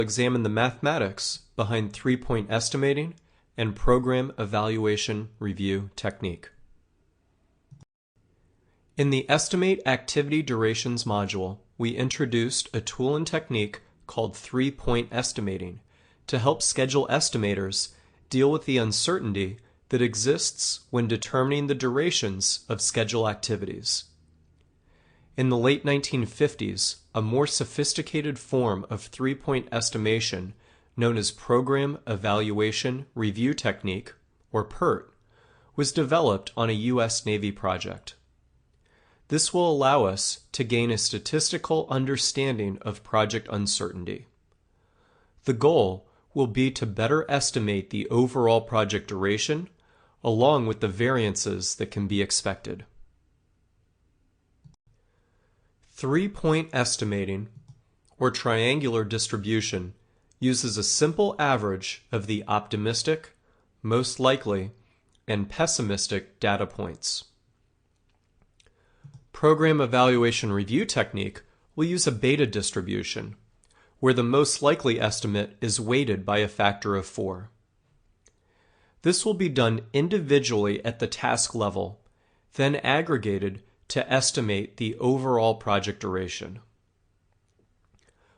examine the mathematics behind three-point estimating and program evaluation review technique. In the Estimate Activity Durations module, we introduced a tool and technique called three-point estimating to help schedule estimators deal with the uncertainty that exists when determining the durations of schedule activities. In the late 1950s, a more sophisticated form of three-point estimation known as Program Evaluation Review Technique, or PERT, was developed on a U.S. Navy project. This will allow us to gain a statistical understanding of project uncertainty. The goal will be to better estimate the overall project duration, along with the variances that can be expected. Three-point estimating, or triangular distribution, uses a simple average of the optimistic, most likely, and pessimistic data points. Program Evaluation Review Technique will use a beta distribution, where the most likely estimate is weighted by a factor of 4. This will be done individually at the task level, then aggregated to estimate the overall project duration.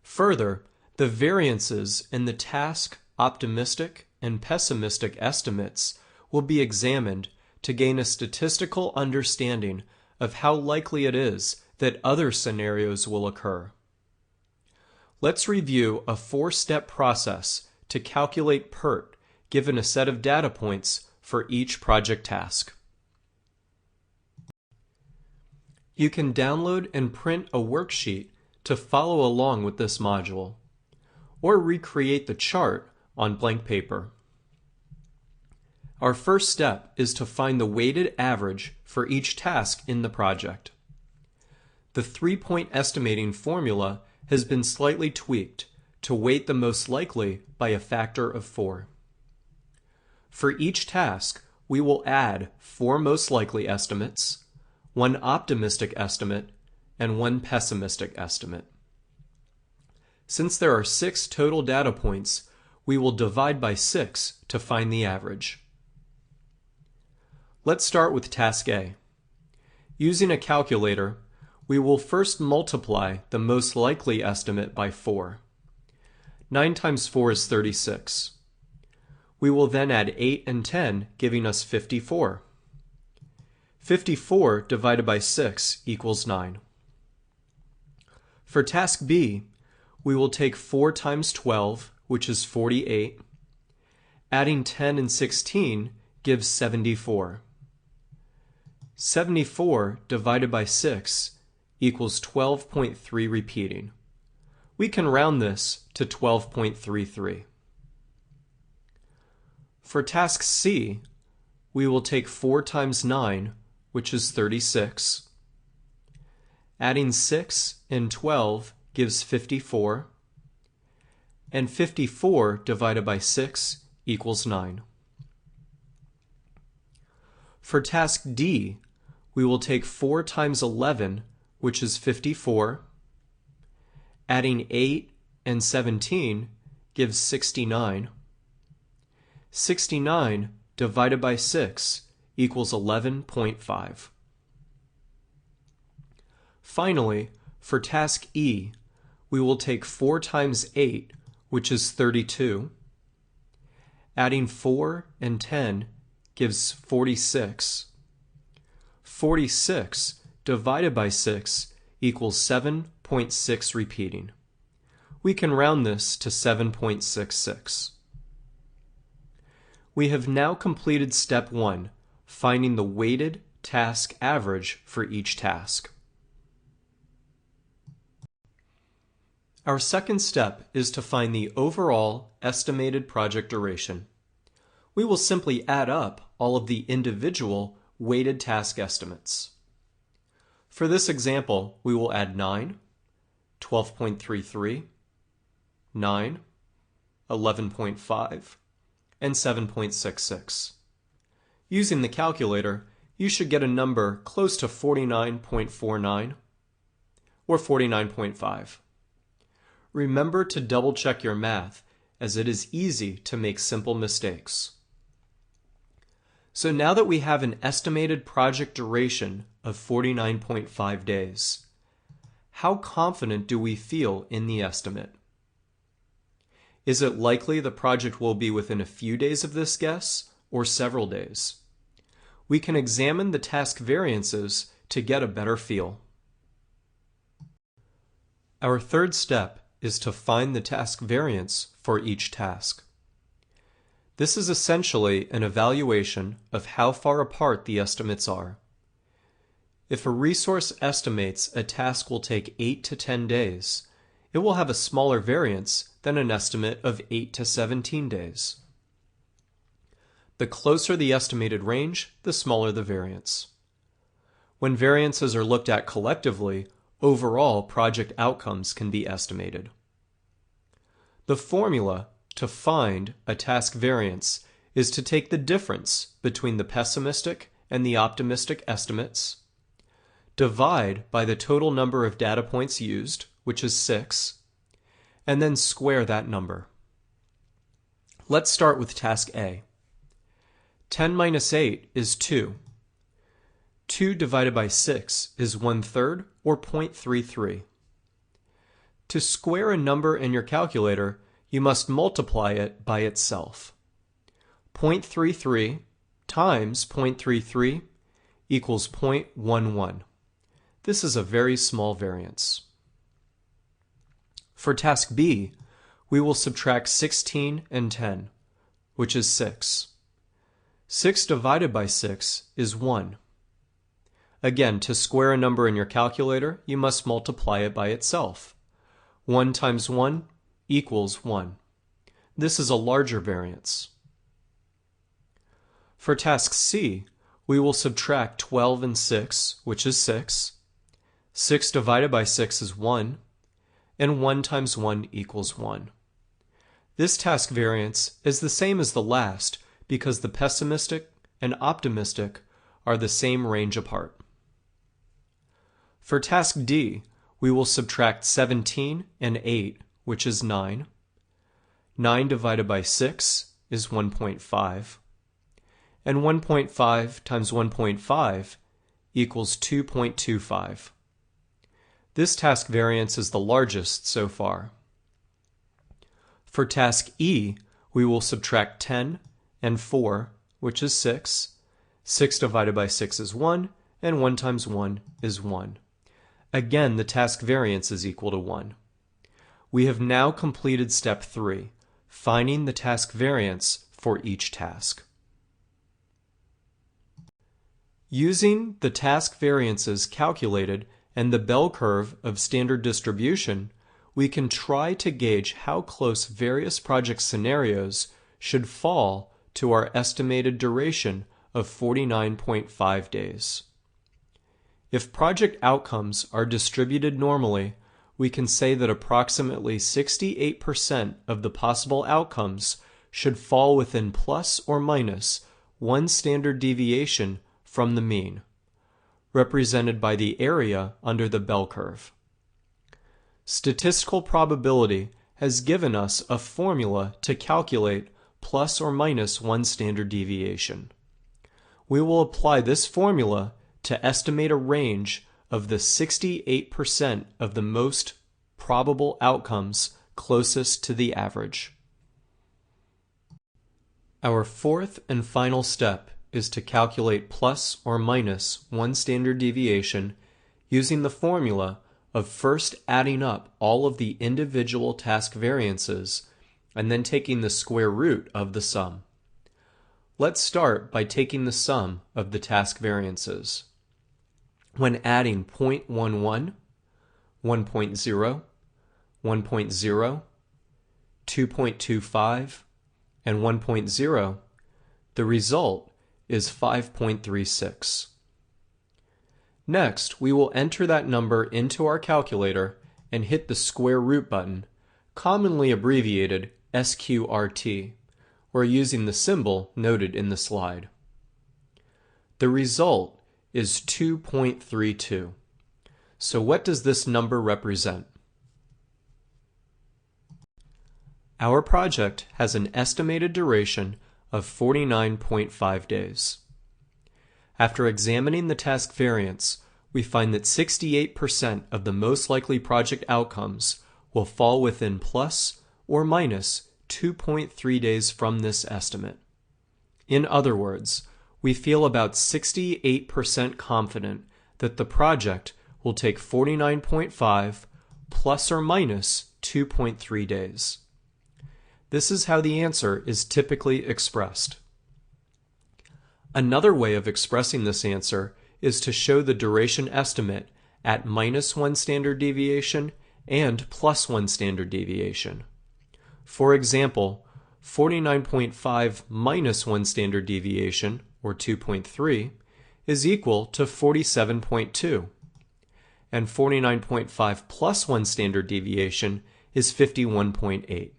Further, the variances in the task optimistic and pessimistic estimates will be examined to gain a statistical understanding of how likely it is that other scenarios will occur. Let's review a 4-step process to calculate PERT given a set of data points for each project task. You can download and print a worksheet to follow along with this module, or recreate the chart on blank paper. Our first step is to find the weighted average for each task in the project. The three-point estimating formula has been slightly tweaked to weight the most likely by a factor of 4. For each task, we will add 4 most likely estimates, 1 optimistic estimate, and 1 pessimistic estimate. Since there are 6 total data points, we will divide by 6 to find the average. Let's start with Task A. Using a calculator, we will first multiply the most likely estimate by 4. 9 times 4 is 36. We will then add 8 and 10, giving us 54. 54 divided by 6 equals 9. For Task B, we will take 4 times 12, which is 48. Adding 10 and 16 gives 74. 74 divided by 6 equals 12.3 repeating. We can round this to 12.33. For Task C, we will take 4 times 9, which is 36. Adding 6 and 12 gives 54. And 54 divided by 6 equals 9. For Task D, we will take 4 times 11, which is 54. Adding 8 and 17 gives 69. 69 divided by 6 equals 11.5. Finally, for Task E, we will take 4 times 8, which is 32. Adding 4 and 10 gives 46. 46 divided by 6 equals 7.6 repeating. We can round this to 7.66. We have now completed step 1, finding the weighted task average for each task. Our second step is to find the overall estimated project duration. We will simply add up all of the individual weighted task estimates. For this example, we will add 9, 12.33, 9, 11.5, and 7.66. Using the calculator, you should get a number close to 49.49 or 49.5. remember to double check your math, as it is easy to make simple mistakes. So now that we have an estimated project duration of 49.5 days, how confident do we feel in the estimate? Is it likely the project will be within a few days of this guess or several days? We can examine the task variances to get a better feel. Our third step is to find the task variance for each task. This is essentially an evaluation of how far apart the estimates are. If a resource estimates a task will take 8 to 10 days, it will have a smaller variance than an estimate of 8 to 17 days. The closer the estimated range, the smaller the variance. When variances are looked at collectively, overall project outcomes can be estimated. The formula to find a task variance is to take the difference between the pessimistic and the optimistic estimates, divide by the total number of data points used, which is 6, and then square that number. Let's start with task A. 10 minus 8 is 2. 2 divided by 6 is 1/3, or 0.33. To square a number in your calculator, you must multiply it by itself. 0.33 times 0.33 equals 0.11. This is a very small variance. For task B, we will subtract 16 and 10, which is 6. 6 divided by 6 is 1. Again, to square a number in your calculator, you must multiply it by itself. 1 times 1 equals 1. This is a larger variance. For task C, we will subtract 12 and 6, which is 6. 6 divided by 6 is 1, and 1 times 1 equals 1. This task variance is the same as the last because the pessimistic and optimistic are the same range apart. For task D, we will subtract 17 and 8, which is 9. 9 divided by 6 is 1.5. And 1.5 times 1.5 equals 2.25. This task variance is the largest so far. For task E, we will subtract 10 and 4, which is 6. 6 divided by 6 is 1, and 1 times 1 is 1. Again, the task variance is equal to 1. We have now completed step 3, finding the task variance for each task. Using the task variances calculated and the bell curve of standard distribution, we can try to gauge how close various project scenarios should fall to our estimated duration of 49.5 days. If project outcomes are distributed normally, we can say that approximately 68% of the possible outcomes should fall within plus or minus 1 standard deviation from the mean, represented by the area under the bell curve. Statistical probability has given us a formula to calculate plus or minus 1 standard deviation. We will apply this formula to estimate a range of the 68% of the most probable outcomes closest to the average. Our fourth and final step is to calculate plus or minus 1 standard deviation using the formula of first adding up all of the individual task variances and then taking the square root of the sum. Let's start by taking the sum of the task variances. When adding 0.11, 1.0, 1.0, 2.25, and 1.0, the result is 5.36. Next, we will enter that number into our calculator and hit the square root button, commonly abbreviated SQRT, or using the symbol noted in the slide. The result is 2.32. So what does this number represent? Our project has an estimated duration of 49.5 days. After examining the task variance, we find that 68% of the most likely project outcomes will fall within plus or minus 2.3 days from this estimate. In other words, we feel about 68% confident that the project will take 49.5 plus or minus 2.3 days. This is how the answer is typically expressed. Another way of expressing this answer is to show the duration estimate at -1 standard deviation and +1 standard deviation. For example, 49.5 minus 1 standard deviation, or 2.3, is equal to 47.2, and 49.5 plus 1 standard deviation is 51.8.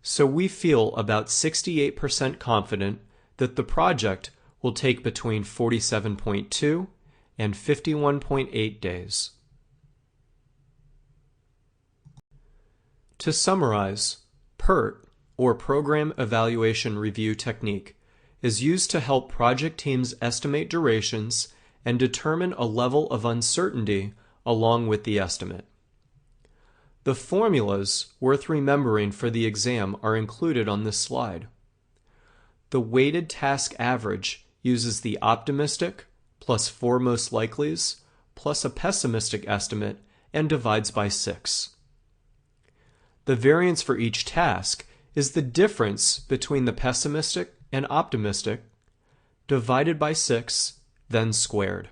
So we feel about 68% confident that the project will take between 47.2 and 51.8 days. To summarize, PERT, or Program Evaluation Review Technique, is used to help project teams estimate durations and determine a level of uncertainty along with the estimate. The formulas worth remembering for the exam are included on this slide. The weighted task average uses the optimistic plus 4 most likelies plus a pessimistic estimate and divides by 6. The variance for each task is the difference between the pessimistic and optimistic divided by 6, then squared.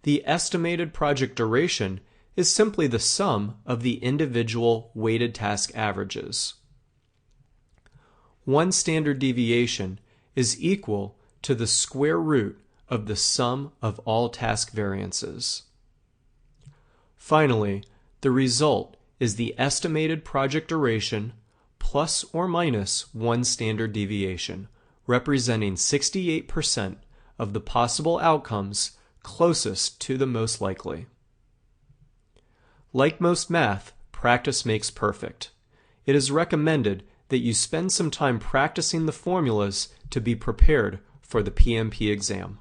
The estimated project duration is simply the sum of the individual weighted task averages. 1 standard deviation is equal to the square root of the sum of all task variances. Finally, the result is the estimated project duration plus or minus 1 standard deviation, representing 68% of the possible outcomes closest to the most likely. Like most math, practice makes perfect. It is recommended that you spend some time practicing the formulas to be prepared for the PMP exam.